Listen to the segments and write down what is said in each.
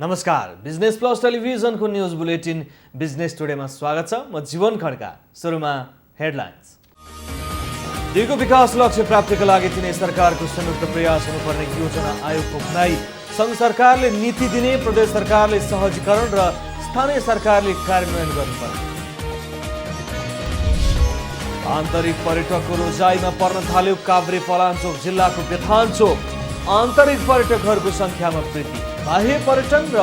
नमस्कार, business plus टेलिभिजनको news bulletin business टुडेमा स्वागत छ। म जीवन खड्का। सुरुमा हेडलाइन्स। दिगो विकास लक्ष्य प्राप्तिका लागि तिनै सरकारको संयुक्त प्रयास हुनुपर्ने योजना आयोगको भनाई। संघ सरकारले नीति दिने, प्रदेश सरकारले सहजीकरण र स्थानीय सरकारले कार्यान्वयन गर्नुपर्ने। आन्तरिक पर्यटकको रोजाइमा पर्न थाल्यो काभ्रे पलाञ्चोक जिल्लाको बेथानचोक। आन्तरिक पर्यटकहरूको संख्यामा वृद्धि, बाह्य पर्यटन र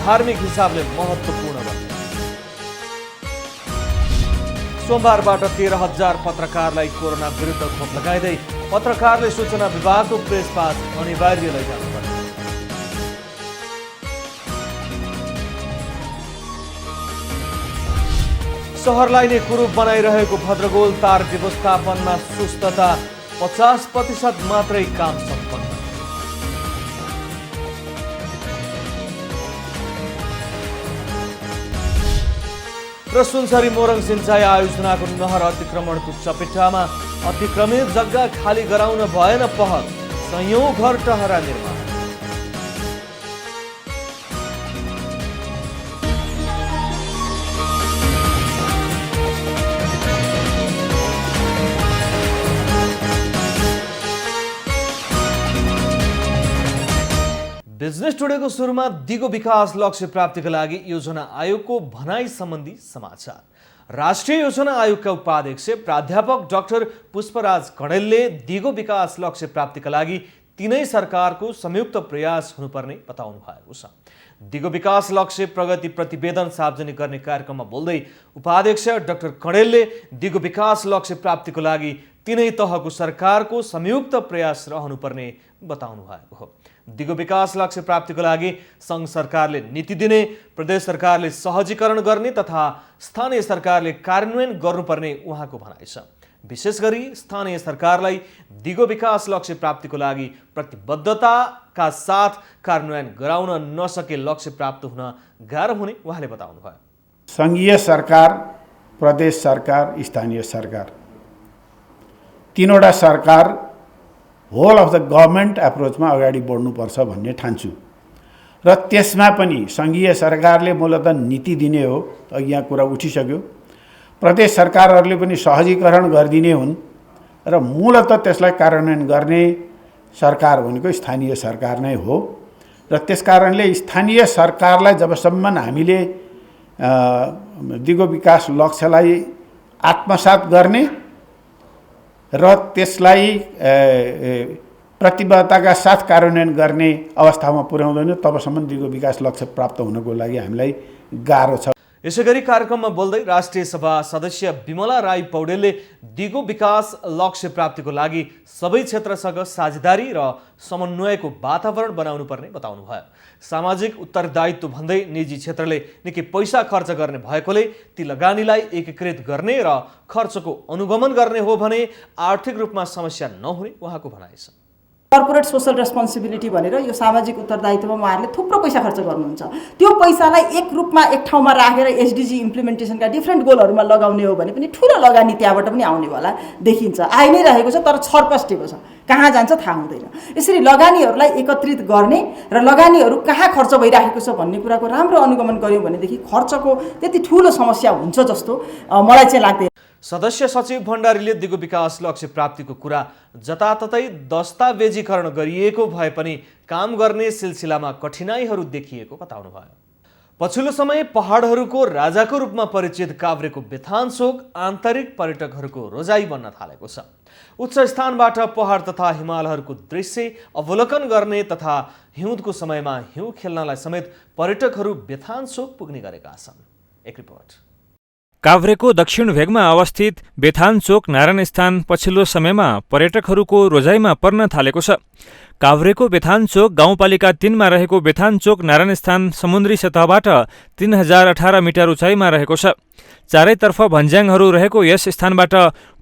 धार्मिक हिसाबले महत्त्वपूर्ण बन्यो। सोमबारबाट 13,000 पत्रकारलाई कोरोना विरुद्ध खोप लगाइँदै पत्रकारले सूचना विभागको प्रेस पास अनिवार्य लैजानुपर्छ। सहरलाई नै कुरूप बनाइरहेको भद्रगोल तार व्यवस्थापनमा सुस्तता, 50% मात्रै काम सम्पन्न। र सुनसरी मोरङ सिंचाई आयोजनाको नहर अतिक्रमणको चपेटामा। अतिक्रमित जग्गा खाली गराउन भएन पहल, सयौं घर टहरा निर्माण। बिजनेस टुडेको सुरुमा दिगो विकास लक्ष्य प्राप्तिका लागि योजना आयोगको भनाई सम्बन्धी समाचार। राष्ट्रिय योजना आयोगका उपाध्यक्ष प्राध्यापक डाक्टर पुष्पराज कणेलले दिगो विकास लक्ष्य प्राप्तिका लागि तिनै सरकारको संयुक्त प्रयास हुनुपर्ने बताउनु भएको छ। दिगो विकास लक्ष्य प्रगति प्रतिवेदन सार्वजनिक गर्ने कार्यक्रममा बोल्दै उपाध्यक्ष डाक्टर कणेलले दिगो विकास लक्ष्य प्राप्तिको लागि तिनै तहको सरकारको संयुक्त प्रयास रहनुपर्ने बताउनु भएको हो। दिगो विकास लक्ष्य प्राप्तिको लागि संघ सरकारले नीति दिने, प्रदेश सरकारले सहजीकरण गर्ने तथा स्थानीय सरकारले कार्यान्वयन गर्नुपर्ने उहाँको भनाइ छ। विशेष गरी स्थानीय सरकारलाई दिगो विकास लक्ष्य प्राप्तिको लागि प्रतिबद्धताका साथ कार्यान्वयन गराउन नसके लक्ष्य प्राप्त हुन गाह्रो हुने उहाँले बताउनुभयो। संघीय सरकार, प्रदेश सरकार, स्थानीय सरकार, तीनवटा सरकार होल अफ द गभर्मेन्ट एप्रोचमा अगाडि बढ्नुपर्छ भन्ने ठान्छु। र त्यसमा पनि संघीय सरकारले मूलतः नीति दिने हो, अघि यहाँ कुरा उठिसक्यो। प्रदेश सरकारहरूले पनि सहजीकरण गरिदिने हुन् र मूलतः त्यसलाई कार्यान्वयन गर्ने सरकार भनेको स्थानीय सरकार नै हो। र त्यसकारणले स्थानीय सरकारलाई जबसम्म हामीले दिगो विकास लक्ष्यलाई आत्मसात गर्ने र त्यसलाई प्रतिबद्धताका साथ कार्यान्वयन गर्ने अवस्थामा पुर्याउँदैन तबसम्म दिगो विकास लक्ष्य प्राप्त हुनको लागि हामीलाई गाह्रो छ। यसैगरी कार्यक्रममा बोल्दै राष्ट्रिय सभा सदस्य विमला राई पौडेलले दिगो विकास लक्ष्य प्राप्तिको लागि सबै क्षेत्रसँग साझेदारी र समन्वयको वातावरण बनाउनु पर्ने बताउनु भयो। सामाजिक उत्तरदायित्व भन्दै निजी क्षेत्रले निकै पैसा खर्च गर्ने भएकोले ती लगानीलाई एकीकृत गर्ने र खर्चको अनुगमन गर्ने हो भने आर्थिक रूपमा समस्या नहुने उहाँको भनाइ छ। कर्पोरेट सोशल रेस्पोन्सिबिलिटी भनेर यो सामाजिक उत्तरदायित्वमा उहाँहरूले थुप्रो पैसा खर्च गर्नुहुन्छ। त्यो पैसालाई एक रूपमा एक ठाउँमा राखेर एसडिजी इम्प्लिमेन्टेसनका डिफ्रेन्ट गोलहरूमा लगाउने हो भने पनि ठुलो लगानी त्यहाँबाट पनि आउनेवाला देखिन्छ, आइ नै रहेको छ, तर छरपस्टेको छ, कहाँ जान्छ थाहा हुँदैन। यसरी लगानीहरूलाई एकत्रित गर्ने र लगानीहरू कहाँ खर्च भइराखेको छ भन्ने कुराको राम्रो अनुगमन गऱ्यौँ भनेदेखि खर्चको त्यति ठुलो समस्या हुन्छ जस्तो मलाई चाहिँ लाग्दैन। सदस्य सचिव भण्डारीले दिगो विकास लक्ष्य प्राप्तिको कुरा जताततै दस्तावेजीकरण गरिएको भए पनि काम गर्ने सिलसिलामा कठिनाइहरू देखिएको बताउनुभयो। पछिल्लो समय पहाडहरूको राजाको रूपमा परिचित काभ्रेको बेथानचोक आन्तरिक पर्यटकहरूको रोजाइ बन्न थालेको छ। उच्च स्थानबाट पहाड तथा हिमालहरूको दृश्य अवलोकन गर्ने तथा हिउँदको समयमा हिउँ खेल्नलाई समेत पर्यटकहरू बेथानचोक पुग्ने गरेका छन्। एक रिपोर्ट। काभ्रेको दक्षिण भेगमा अवस्थित बेथानचोक नारायण स्थान पछिल्लो समयमा पर्यटकहरूको रोजाइमा पर्न थालेको छ। काभ्रेको बेथानचोक गाउँपालिका 3मा रहेको बेथानचोक नारायण स्थान समुद्री सतहबाट 3018 मिटर उचाइमा रहेको छ। चारैतर्फ भन्ज्याङहरू रहेको यस स्थानबाट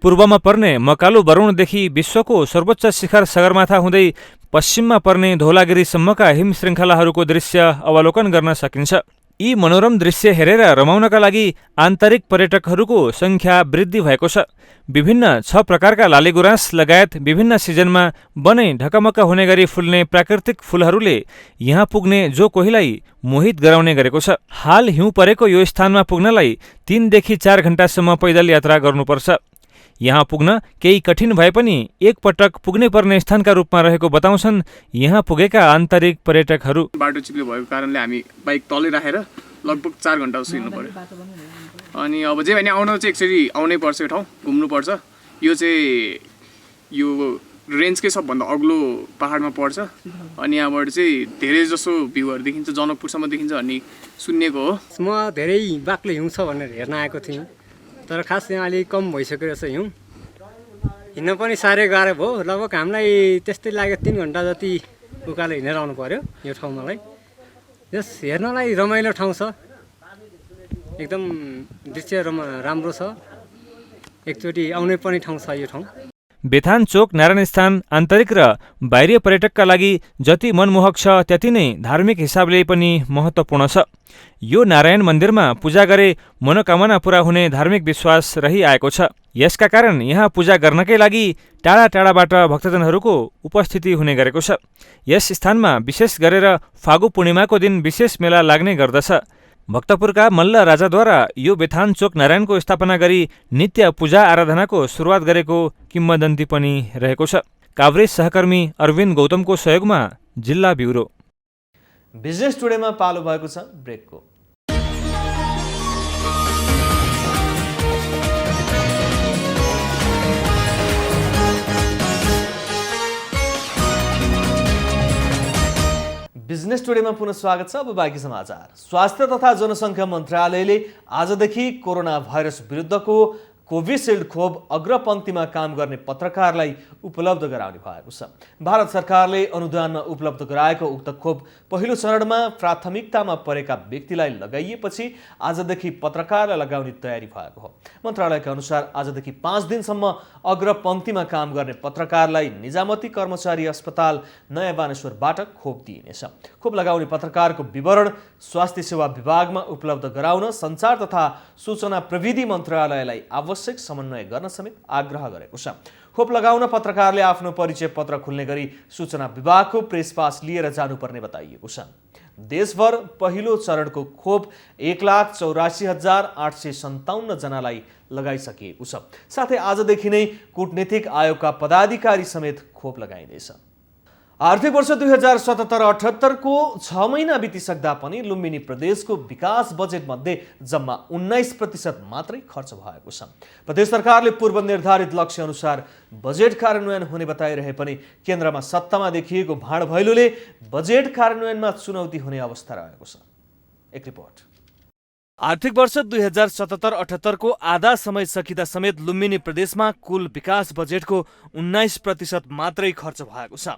पूर्वमा पर्ने मकालु वरुणदेखि विश्वको सर्वोच्च शिखर सगरमाथा हुँदै पश्चिममा पर्ने धौलागिरीसम्मका हिम श्रृङ्खलाहरूको दृश्य अवलोकन गर्न सकिन्छ। यी मनोरम दृश्य हेरेर रमाउनका लागि आन्तरिक पर्यटकहरूको सङ्ख्या वृद्धि भएको छ। विभिन्न 6 प्रकारका लालीगुराँस लगायत विभिन्न सिजनमा वनै ढकमक्क हुने गरी फुल्ने प्राकृतिक फुलहरूले यहाँ पुग्ने जो कोहीलाई मोहित गराउने गरेको छ। हाल हिउँ परेको यो स्थानमा पुग्नलाई 3 देखि 4 घण्टासम्म पैदल यात्रा गर्नुपर्छ। यहाँ पुग्न केही कठिन भए पनि एकपटक पुग्नै पर्ने स्थानका रूपमा रहेको बताउँछन् यहाँ पुगेका आन्तरिक पर्यटकहरू। बाटो चिप्लो भएको कारणले हामी बाइक तलै राखेर लगभग 4 घण्टा जस्तो हिँड्नु पर्यो। अनि अब जे भने आउन चाहिँ एकचोटि आउनै पर्छ, यो ठाउँ घुम्नुपर्छ। यो चाहिँ यो रेन्जकै सबभन्दा अग्लो पहाडमा पर्छ। अनि यहाँबाट चाहिँ धेरै जसो भ्यूहरू देखिन्छ, जनकपुरसम्म देखिन्छ भन्ने सुन्नेको हो। म धेरै बाक्लो हिउँ छ भनेर हेर्न आएको थिएँ, तर खास यहाँ अलिक कम भइसक्यो रहेछ हिउँ। हिँड्न पनि साह्रै गाह्रो भयो। लगभग हामीलाई त्यस्तै लाग्यो 3 घन्टा जति उकालो हिँडेर आउनु पर्यो यो ठाउँमालाई। यस हेर्नलाई रमाइलो ठाउँ छ, एकदम दृश्य राम्रो छ। एकचोटि आउनै पर्ने ठाउँ छ यो ठाउँ। बेथान चोक नारायण स्थान आन्तरिक र बाहिरी पर्यटकका लागि जति मनमोहक छ त्यति नै धार्मिक हिसाबले पनि महत्त्वपूर्ण छ। यो नारायण मन्दिरमा पूजा गरे मनोकामना पूरा हुने धार्मिक विश्वास रहिआएको छ। यसका कारण यहाँ पूजा गर्नकै लागि टाढा टाढाबाट भक्तजनहरूको उपस्थिति हुने गरेको छ। यस स्थानमा विशेष गरेर फागु पूर्णिमाको दिन विशेष मेला लाग्ने गर्दछ। भक्तपुरका मल्ल राजाद्वारा यो बेथान चोक नारायणको स्थापना गरी नित्य पूजा आराधनाको सुरुवात गरेको किम्वदन्ती पनि रहेको छ। काभ्रे सहकर्मी अरविन्द गौतमको सहयोगमा जिल्ला ब्युरो। बिजनेस टुडेमा पालो भएको छ ब्रेकको। बिजनेस टुडेमा पुनः स्वागत छ। अब बाँकी समाचार। स्वास्थ्य तथा जनसङ्ख्या मन्त्रालयले आजदेखि कोरोना भाइरस विरुद्धको कोभिसिल्ड खोप अग्रपङ्क्तिमा काम गर्ने पत्रकारलाई उपलब्ध गराउने भएको छ। भारत सरकारले अनुदानमा उपलब्ध गराएको उक्त खोप पहिलो चरणमा प्राथमिकतामा परेका व्यक्तिलाई लगाइएपछि आजदेखि पत्रकारलाई लगाउने तयारी भएको हो। मन्त्रालयका अनुसार आजदेखि 5 दिनसम्म अग्रपङ्क्तिमा काम गर्ने पत्रकारलाई निजामती कर्मचारी अस्पताल नयाँ बानेश्वरबाट खोप दिइनेछ। खोप लगाउने पत्रकारको विवरण स्वास्थ्य सेवा विभागमा उपलब्ध गराउन सञ्चार तथा सूचना प्रविधि मन्त्रालयलाई आवश्यक समन्वय गर्न समेत आग्रह गरेको छ। खोप लगाउन पत्रकारले आफ्नो परिचय पत्र खुल्ने गरी सूचना विभागको प्रेस पास लिएर जानुपर्ने बताइएको छ। देशभर पहिलो चरणको खोप 1,84,857 जनालाई लगाइसकिएको छ। साथै आजदेखि नै कूटनीतिक आयोगका पदाधिकारी समेत खोप लगाइनेछ। आर्थिक वर्ष 2077-78 को 6 महिना बितिसक्दा पनि लुम्बिनी प्रदेशको विकास बजेटमध्ये जम्मा 19% मात्रै खर्च भएको छ। प्रदेश सरकारले पूर्व निर्धारित लक्ष्य अनुसार बजेट कार्यान्वयन हुने बताइरहे पनि केन्द्रमा सत्तामा देखिएको भाँड भैलोले बजेट कार्यान्वयनमा चुनौती हुने अवस्था रहेको छ। एक रिपोर्ट। आर्थिक वर्ष 2077-78 को आधा समय सकिँदा समेत लुम्बिनी प्रदेशमा कुल विकास बजेटको 19% मात्रै खर्च भएको छ।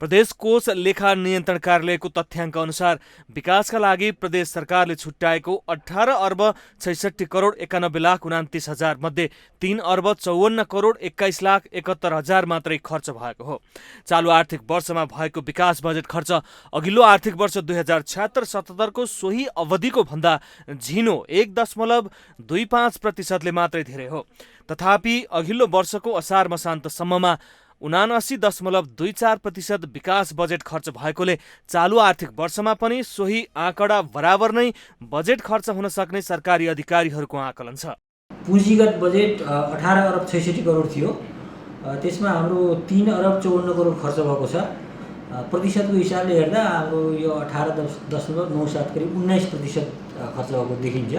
प्रदेश कोष लेखा नियन्त्रण कार्यालयको तथ्याङ्क अनुसार विकासका लागि प्रदेश सरकारले छुट्याएको 18 अर्ब 66 करोड 91 लाख 29 हजार मध्ये 3 अर्ब 54 करोड 21 लाख 71 हजार मात्रै खर्च भएको हो। चालु आर्थिक वर्षमा भएको विकास बजेट खर्च अघिल्लो आर्थिक वर्ष 2076-77 को सोही अवधिको भन्दा 1.25% मात्रै धेरै हो। तथापि अघिल्लो वर्षको असार मसान्तसम्ममा 79.24% विकास बजेट खर्च भएकोले चालु आर्थिक वर्षमा पनि सोही आँकडा बराबर नै बजेट खर्च हुन सक्ने सरकारी अधिकारीहरूको आकलन छ। पुँजीगत बजेट 18 अर्ब 66 करोड थियो। त्यसमा हाम्रो 3 अर्ब 54 करोड खर्च भएको छ। प्रतिशतको हिसाबले हेर्दा हाम्रो यो 18.97 करिब 19% खर्च भएको देखिन्छ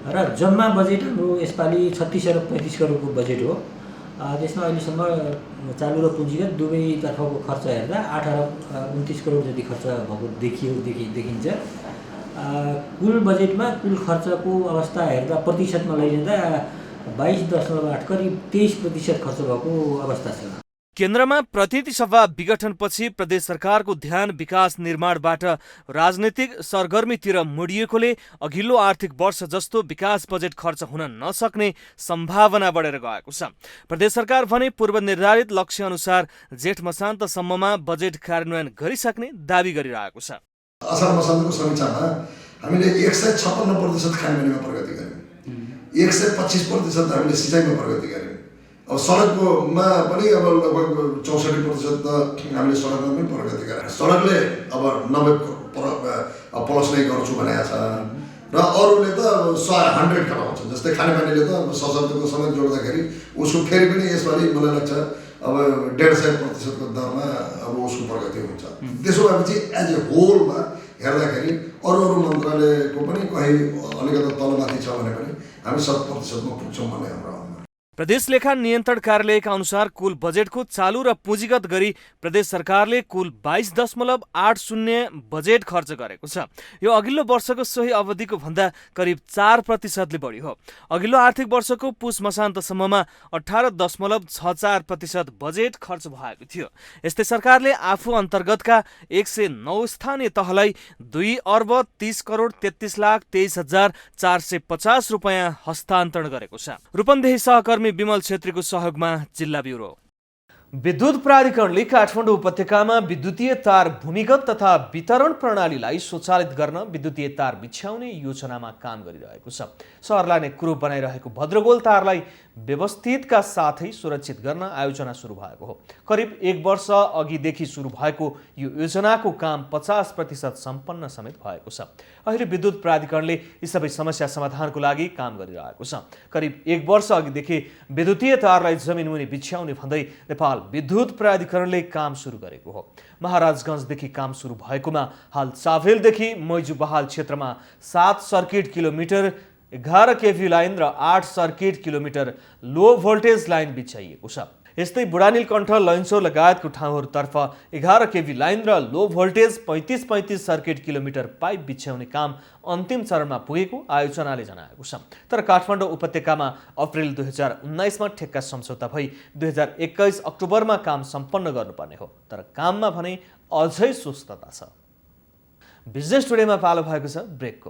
र जम्मा बजेट हाम्रो यसपालि 36 अर्ब 35 करोडको बजेट हो। त्यसमा अहिलेसम्म चालु र पुँजीगत दुवैतर्फको खर्च हेर्दा 8 अर्ब 29 करोड जति खर्च भएको देखिन्छ। कुल बजेटमा कुल खर्चको अवस्था हेर्दा प्रतिशतमा लैजाँदा 22.8 करिब 23% खर्च भएको अवस्था छ। केन्द्रमा प्रतिनिधि सभा विघटनपछि प्रदेश सरकारको ध्यान विकास निर्माणबाट राजनीतिक सरगर्मीतिर मुडिएकोले अघिल्लो आर्थिक वर्ष जस्तो विकास बजेट खर्च हुन नसक्ने सम्भावना बढेर गएको छ। प्रदेश सरकार भने पूर्व निर्धारित लक्ष्य अनुसार जेठ मसान्तसम्ममा बजेट कार्यान्वयन गरिसक्ने दावी गरिरहेको छ। असार मसान्तको समीक्षामा हामीले 156% खानेपानीमा प्रगति गऱ्यौँ, 125% हामीले सिँचाइमा प्रगति गऱ्यौँ। अब सडकमा पनि अब लगभग 64% त हामीले सडकमा पनि प्रगति गऱ्यौँ। सडकले अब 90 प्लस नै गर्छु भनेको छ र अरूले त 100 घटाउँछ। जस्तै खानेपानीले त अब सशक्तको समेत जोड्दाखेरि उसको फेरि पनि यसपालि मलाई लाग्छ अब 150% दरमा अब उसको प्रगति हुन्छ। त्यसो भएपछि एज ए होलमा हेर्दाखेरि अरू मन्त्रालयको पनि कहीँ अलिकति तलमाथि छ भने पनि हामी 100% मा पुग्छौँ भन्ने हाम्रो। प्रदेश लेखा नियन्त्रण कार्यालयका अनुसार कुल बजेटको चालू र पुँजीगत गरी प्रदेश सरकारले कुल 22.80 बजेट खर्च गरेको छ। यो अघिल्लो वर्षको सोही अवधिको भन्दा करिब 4% बढी हो। अघिल्लो आर्थिक वर्षको पुस मसान्तसम्ममा 18.64% बजेट खर्च भएको थियो। यस्तै सरकारले आफू अन्तर्गतका 109 स्थानीय तहलाई 2,33,23,23,450 रुपैयाँ हस्तान्तरण गरेको छ। रूपन्देही सहकर्मी विमल छेत्रीको सहयोगमा जिल्ला ब्युरो। विद्युत प्राधिकरणले काठमाडौँ उपत्यकामा विद्युतीय तार भूमिगत तथा वितरण प्रणालीलाई स्वचालित गर्न विद्युतीय तार बिछ्याउने योजनामा काम गरिरहेको छ। सहरलाई नै कुरूप बनाइरहेको भद्रगोल तारलाई व्यवस्थितका साथै सुरक्षित गर्न आयोजना सुरु भएको हो। करिब 1 वर्ष अघिदेखि सुरु भएको यो योजनाको काम 50% सम्पन्न समेत भएको छ। अहिले विद्युत प्राधिकरणले यी सबै समस्या समाधानको लागि काम गरिरहेको छ। करिब 1 वर्ष अघिदेखि विद्युतीय तारलाई जमिनमुनि बिछ्याउने भन्दै नेपाल विद्युत प्राधिकरणले काम सुरु गरेको हो। महाराजगञ्जदेखि काम सुरु भएकोमा हाल चाभेलदेखि मैजु बहाल क्षेत्रमा 7 सर्किट किलोमिटर 11 केभी लाइन र 8 सर्किट किलोमिटर लो भोल्टेज लाइन बिछ्याइएको छ। यस्तै बुढानीलकण्ठ लैन्चौर लगायतको ठाउँहरूतर्फ 11 केभी लाइन र लो भोल्टेज 35 सर्किट किलोमिटर पाइप बिछ्याउने काम अन्तिम चरणमा पुगेको आयोजनाले जनाएको छ। तर काठमाडौँ उपत्यकामा अप्रिल 2019मा ठेक्का सम्झौता भई 2021 अक्टोबरमा काम सम्पन्न गर्नुपर्ने हो। तर काममा भने अझै सुस्तता छ। बिजनेस टुडेमा पालो भएको छ ब्रेकको।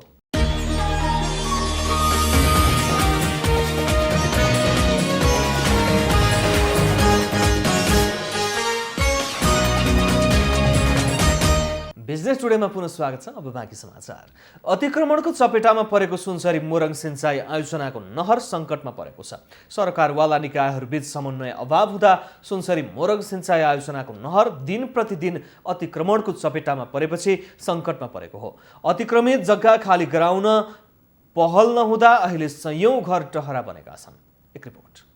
बिजनेस टुडेमा पुनः स्वागत छ। अब बाँकी समाचार। अतिक्रमणको चपेटामा परेको सुनसरी मोरङ सिंचाई आयोजनाको नहर सङ्कटमा परेको छ। सरकारवाला निकायहरूबीच समन्वय अभाव हुँदा सुनसरी मोरङ सिंचाई आयोजनाको नहर दिन प्रतिदिन अतिक्रमणको चपेटामा परेपछि सङ्कटमा परेको हो। अतिक्रमित जग्गा खाली गराउन पहल नहुँदा अहिले सयौं घर टहरा बनेका छन्। एक रिपोर्ट।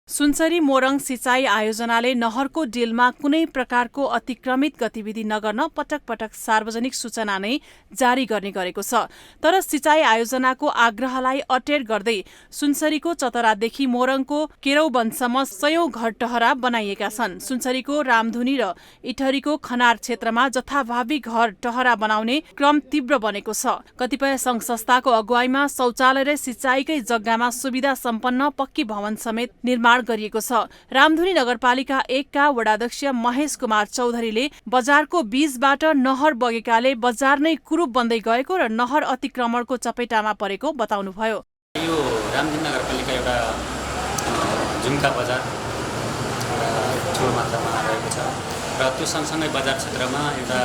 सुनसरी मोरङ सिंचाई आयोजनाले नहरको डिलमा कुनै प्रकारको अतिक्रमित गतिविधि नगर्न पटक पटक सार्वजनिक सूचना नै जारी गर्ने गरेको छ। तर सिंचाई आयोजनाको आग्रहलाई अटेर गर्दै सुनसरीको चतरादेखि मोरङको केरौबनसम्म सयौं घर टहरा बनाइएका छन्। सुनसरीको रामधुनी र इटहरीको खनार क्षेत्रमा जथाभावी घर टहरा बनाउने क्रम तीव्र बनेको छ। कतिपय संघ संस्थाको अगुवाईमा शौचालय र सिंचाईकै जग्गामा सुविधा सम्पन्न पक्की भवन समेत निर्माण गरिएको छ। रामधुनी नगरपालिका 1 का वडाध्यक्ष महेश कुमार चौधरीले बजारको बीचबाट नहर बगेकाले बजार नै कुरूप बन्दै गएको र नहर अतिक्रमणको चपेटामा परेको बताउनुभयो। यो रामधुनी नगरपालिका एउटा झुम्का बजार ठुलो मात्रामा रहेको छ र त्यो सँगसँगै बजार क्षेत्रमा एउटा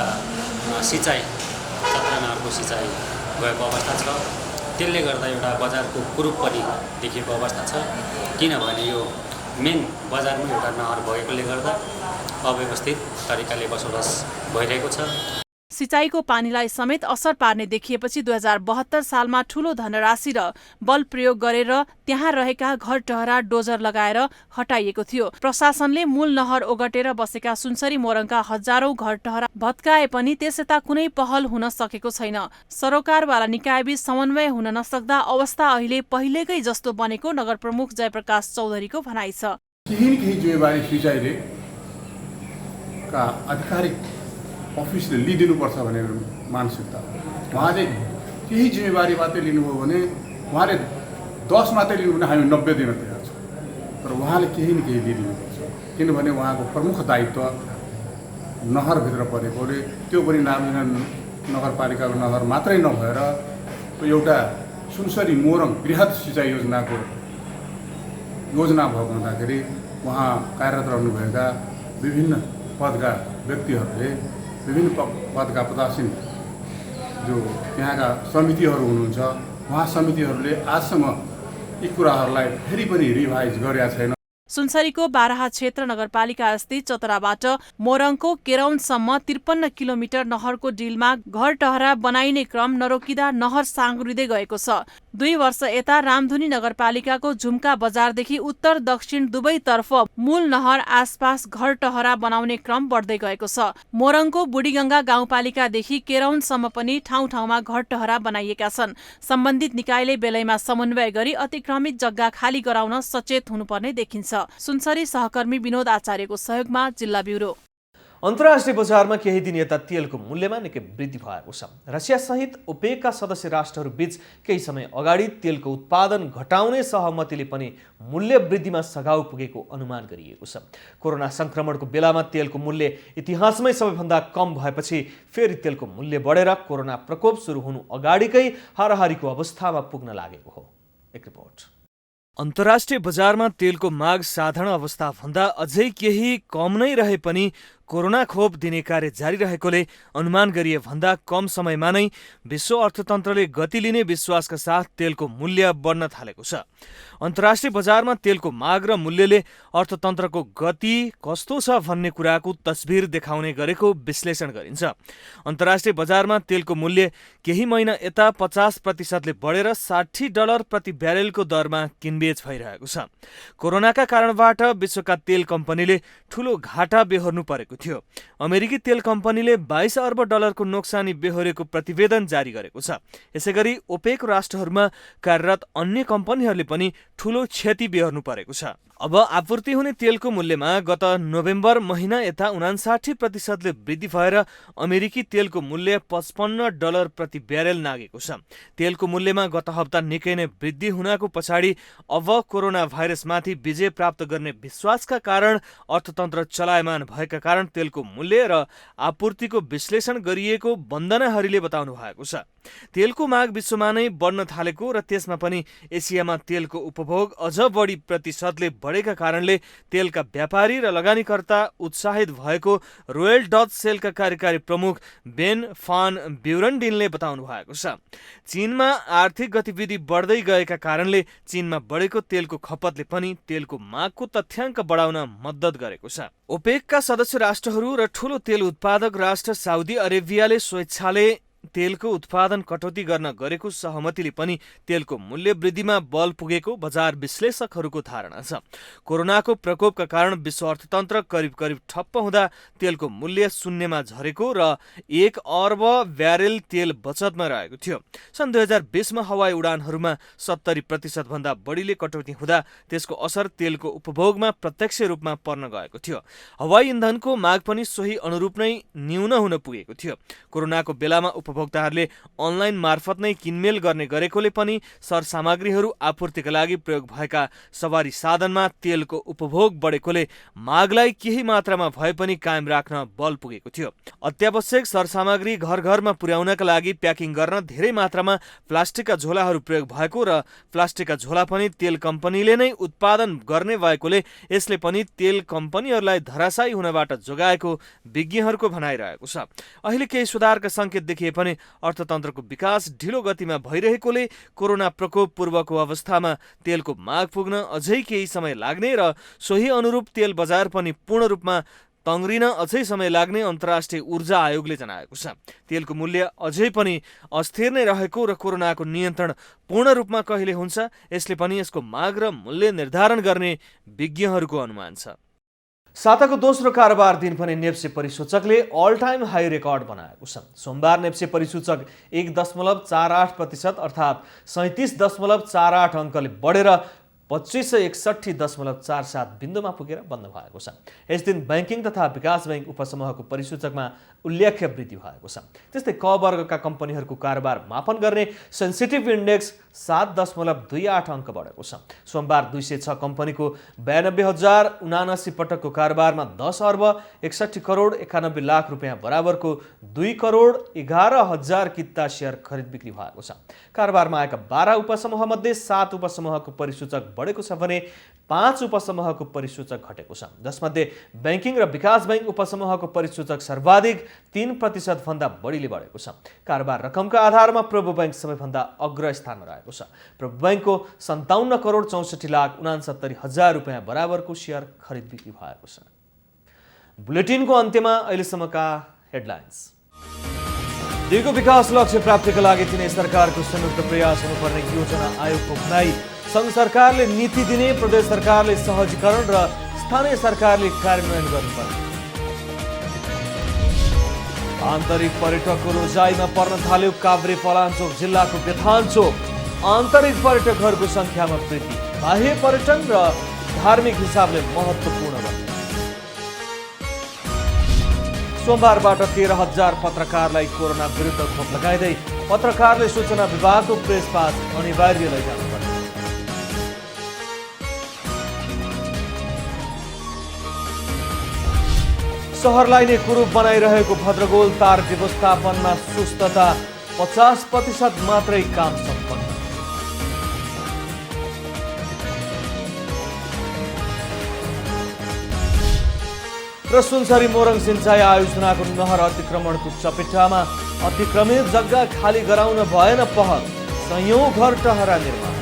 सिँचाइ चतरा सिँचाइ भएको अवस्था छ। त्यसले गर्दा एउटा बजारको कुरूप पनि देखिएको अवस्था छ। किनभने यो मेन बजारमा एउटा नहर भएकोले गर्दा अव्यवस्थित तरिकाले बसोबास भइरहेको छ। सिंचाईको पानीलाई समेत असर पार्ने देखिएपछि 2072 सालमा ठूलो धनराशि र बल प्रयोग गरेर त्यहाँ रहेका घर टहरा डोजर लगाएर हटाइएको थियो। प्रशासनले मूल नहर ओगटेर बसेका सुनसरी मोरङका हजारौं घर टहरा भत्काए पनि त्यसयता कुनै पहल हुन सकेको छैन। सरोकारवाला निकायबीच समन्वय हुन नसक्दा अवस्था अहिले पहिलेकै जस्तो बनेको नगर प्रमुख जयप्रकाश चौधरीको भनाइ छ। केही जिम्मेवारी सिंचाइले का आधिकारिक अफिसले लिइदिनुपर्छ भनेर मानसिकता। उहाँले केही जिम्मेवारी मात्रै लिनुभयो भने उहाँले 10 मात्रै लिनु भने हामी 90 दिन तयार छौँ। तर उहाँले केही न केही लिइदिनुपर्छ। किनभने उहाँको प्रमुख दायित्व नहरभित्र परेकोले त्यो पनि नारायण नगरपालिकाको नहर मात्रै नभएर एउटा सुनसरी मोरङ बृहत सिँचाइ योजनाको योजना भएको हुँदाखेरि उहाँ कार्यरत रहनुभएका विभिन्न पदका व्यक्तिहरूले विभिन्न पदका पदासीन जो त्यहाँका समितिहरू हुनुहुन्छ उहाँ समितिहरूले आजसम्म यी कुराहरूलाई फेरि पनि रिभाइज गरेका छैन। सुनसरीको बाराहा क्षेत्र नगरपालिका स्थित चतराबाट मोरङको केरौनसम्म 53 किलोमिटर नहरको डिलमा घर टहरा बनाइने क्रम नरोकिँदा नहर साँगुरिँदै गएको छ। 2 वर्ष यता रामधुनी नगरपालिकाको झुम्का बजारदेखि उत्तर दक्षिण दुवैतर्फ मूल नहर आसपास घर टहरा बनाउने क्रम बढ्दै गएको छ। मोरङको बुढीगंगा गाउँपालिकादेखि केरौनसम्म पनि ठाउँ ठाउँमा घर टहरा बनाइएका छन्। सम्बन्धित निकायले बेलैमा समन्वय गरी अतिक्रमित जग्गा खाली गराउन सचेत हुनुपर्ने देखिन्छ। सुनसरी सहकर्मी विनोद आचार्यको सहयोगमा जिल्ला ब्युरो। अन्तर्राष्ट्रिय बजारमा केही दिन यता तेलको मूल्यमा निकै वृद्धि भएको छ। रसिया सहित ओपेकका सदस्य राष्ट्रहरू बीच केही समय अगाडि तेलको उत्पादन घटाउने सहमतिले पनि मूल्य वृद्धिमा सघाउ पुगेको अनुमान गरिएको छ। कोरोना संक्रमणको बेलामा तेलको मूल्य इतिहासमै सबैभन्दा कम भएपछि फेरि तेलको मूल्य बढेर कोरोना प्रकोप सुरु हुनु अगाडिकै हाराहारीको अवस्थामा पुग्न लागेको हो। एक रिपोर्ट। अन्तर्राष्ट्रिय बजारमा तेलको माग साधारण अवस्थाभन्दा अझै केही कम नै रहे पनि कोरोना खोप दिने कार्य जारी रहेकोले अनुमान गरिए भन्दा कम समयमा नै विश्व अर्थतन्त्रले गति लिने विश्वासका साथ तेलको मूल्य बढ्न थालेको छ। अन्तर्राष्ट्रिय बजारमा तेलको माग र मूल्यले अर्थतन्त्रको गति कस्तो छ भन्ने कुराको तस्बिर देखाउने गरेको विश्लेषण गरिन्छ। अन्तर्राष्ट्रिय बजारमा तेलको मूल्य केही महिना यता 50% बढेर $60 प्रति ब्यारेलको दरमा किनबेच भइरहेको छ। कोरोनाका कारणबाट विश्वका तेल कम्पनीले ठूलो घाटा बेहोर्नु परेको थियो। अमेरिकी तेल कम्पनीले $22 अर्ब नोक्सानी बेहोरेको प्रतिवेदन जारी गरेको छ। यसैगरी ओपेक राष्ट्रहरूमा कार्यरत अन्य कम्पनीहरूले पनि ठूलो क्षति बेहोर्नु परेको छ। अब आपूर्ति हुने तेलको मूल्यमा गत नोभेम्बर महिना यता 59% वृद्धि भएर अमेरिकी तेलको मूल्य $55 प्रति ब्यारेल नागेको छ। तेलको मूल्यमा गत हप्ता निकै नै वृद्धि हुनको पछाडि अब कोरोना भाइरसमाथि विजय प्राप्त गर्ने विश्वासका कारण अर्थतन्त्र चलायमान भएका कारण तेलको मूल्य र आपूर्तिको विश्लेषण गरिएको वन्दना हरिले बताउनु भएको छ। तेलको माग विश्वमा नै बढ्न थालेको र त्यसमा पनि एसियामा तेलको उपभोग अझ बढी प्रतिशतले बढेका कारणले तेलका व्यापारी र लगानीकर्ता उत्साहित भएको रोयल डच सेलका कार्यकारी प्रमुख बेन फान ब्युरनडिनले बताउनु भएको छ। चीनमा आर्थिक गतिविधि बढ्दै गएका कारणले चीनमा बढेको तेलको खपतले पनि तेलको मागको तथ्याङ्क बढाउन मद्दत गरेको छ। ओपेकका सदस्य राष्ट्रहरू र ठूलो तेल उत्पादक राष्ट्र साउदी अरेबियाले स्वेच्छाले तेलको उत्पादन कटौती गर्न गरेको सहमतिले पनि तेलको मूल्य वृद्धिमा बल पुगेको बजार विश्लेषकहरूको धारणा छ। कोरोनाको प्रकोपका कारण विश्व अर्थतन्त्र करिब करिब ठप्प हुँदा तेलको मूल्य शून्यमा झरेको र 1 अर्ब ब्यारेल तेल बचतमा रहेको थियो। सन् 2020मा हवाई उडानहरूमा 70% भन्दा बढीले कटौती हुँदा त्यसको असर तेलको उपभोगमा प्रत्यक्ष रूपमा पर्न गएको थियो। हवाई इन्धनको माग पनि सोही अनुरूप नै न्यून हुन पुगेको थियो। कोरोनाको बेलामा उपभोक्ताहरूले अनलाइन मार्फत नै किनमेल गर्ने गरेकोले पनि सरसामग्रीहरू आपूर्तिका लागि प्रयोग भएका सवारी साधनमा तेलको उपभोग बढेकोले मागलाई केही मात्रामा भए पनि कायम राख्न बल पुगेको थियो। अत्यावश्यक सरसामग्री घर घरमा पुर्याउनका लागि प्याकिङ गर्न धेरै मात्रामा प्लास्टिकका झोलाहरू प्रयोग भएको र प्लास्टिकका झोला पनि तेल कम्पनीले नै उत्पादन गर्ने भएकोले यसले पनि तेल कम्पनीहरूलाई धराशायी हुनबाट जोगाएको विज्ञहरूको भनाइरहेको छ। अहिले केही सुधारका सङ्केत देखिए पनि अर्थतन्त्रको विकास ढिलो गतिमा भइरहेकोले कोरोना प्रकोप पूर्वको अवस्थामा तेलको माग पुग्न अझै केही समय लाग्ने र सोही अनुरूप तेल बजार पनि पूर्ण रूपमा तङ्ग्रिन अझै समय लाग्ने अन्तर्राष्ट्रिय ऊर्जा आयोगले जनाएको छ। तेलको मूल्य अझै पनि अस्थिर नै रहेको र कोरोनाको नियन्त्रण पूर्ण रूपमा कहिले हुन्छ यसले पनि यसको माग र मूल्य निर्धारण गर्ने विज्ञहरूको अनुमान छ। साताको दोस्रो कारोबार दिन पनि नेप्से परिसूचकले अल टाइम हाई रेकर्ड बनाएको छ। सोमबार नेप्से परिसूचक 1.48% अर्थात् 37.48 अङ्कले बढेर 2561.47 बिन्दुमा पुगेर बन्द भएको छ। यस दिन बैंकिङ तथा विकास बैंक उपसमूहको परिसूचकमा उल्लेख्य वृद्धि भएको छ। त्यस्तै क वर्गका कम्पनीहरूको कारोबार मापन गर्ने सेन्सिटिभ इन्डेक्स 7.28 अङ्क बढेको छ। सोमबार 206 कम्पनीको 92,079 पटकको कारोबारमा 10 अर्ब 61 करोड 91 लाख रुपियाँ बराबरको 2 करोड 11,000 किता सेयर खरिद बिक्री भएको छ। कारोबारमा आएका 12 उपसमूहमध्ये 7 उपसमूहको परिसूचक बढेको छ भने 5 उपसमूहको परिसूचक घटेको छ, जसमध्ये बैंकिङ र विकास बैंक उपसमूहको परिसूचक सर्वाधिक 3% भन्दा बढीले बढेको छ। कारोबार रकमका आधारमा प्रभु बैंक सबैभन्दा अग्र स्थानमा रहेको छ। प्रभु बैंकको 57 करोड 64 लाख 69 हजार रुपियाँ बराबरको सेयर खरिद बिक्री भएको छ। बुलेटिनको अन्त्यमा अहिलेसम्मका हेडलाइन्स। दिगो विकास लक्ष्य प्राप्तिका लागि तिनै सरकारको संयुक्त प्रयास हुनुपर्ने योजना आयोगको भनाई। संघ सरकारले नीति दिने, प्रदेश सरकारले सहजीकरण र स्थानीय सरकारले कार्यान्वयन गर्नुपर्ने। आन्तरिक पर्यटकको रोजाइमा पर्न थाल्यो काभ्रे पलाञ्चोक जिल्लाको बेथानचोक। आन्तरिक पर्यटकहरूको संख्यामा वृद्धि, बाह्य पर्यटन र धार्मिक हिसाबले महत्त्वपूर्ण बन्यो। सोमबारबाट 13,000 पत्रकारलाई कोरोना विरुद्ध खोप लगाइँदै पत्रकारले सूचना विभागको प्रेस पास अनिवार्य लैजानुपर्छ। सहरलाई नै कुरूप बनाइरहेको भद्रगोल तार व्यवस्थापनमा सुस्तता, 50% मात्रै काम सम्पन्न। र सुनसरी मोरङ सिंचाई आयोजनाको नहर अतिक्रमणको चपेटामा। अतिक्रमित जग्गा खाली गराउन भएन पहल, सयौं घर टहरा निर्माण।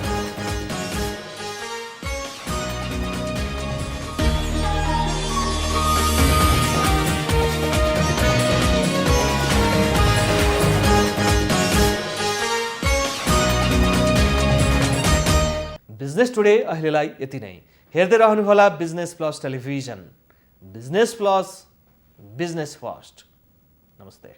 बिजनेस टुडे अहिलेलाई यति नै। हेर्दै रहनुहोला business plus television. Business plus, business first. नमस्ते।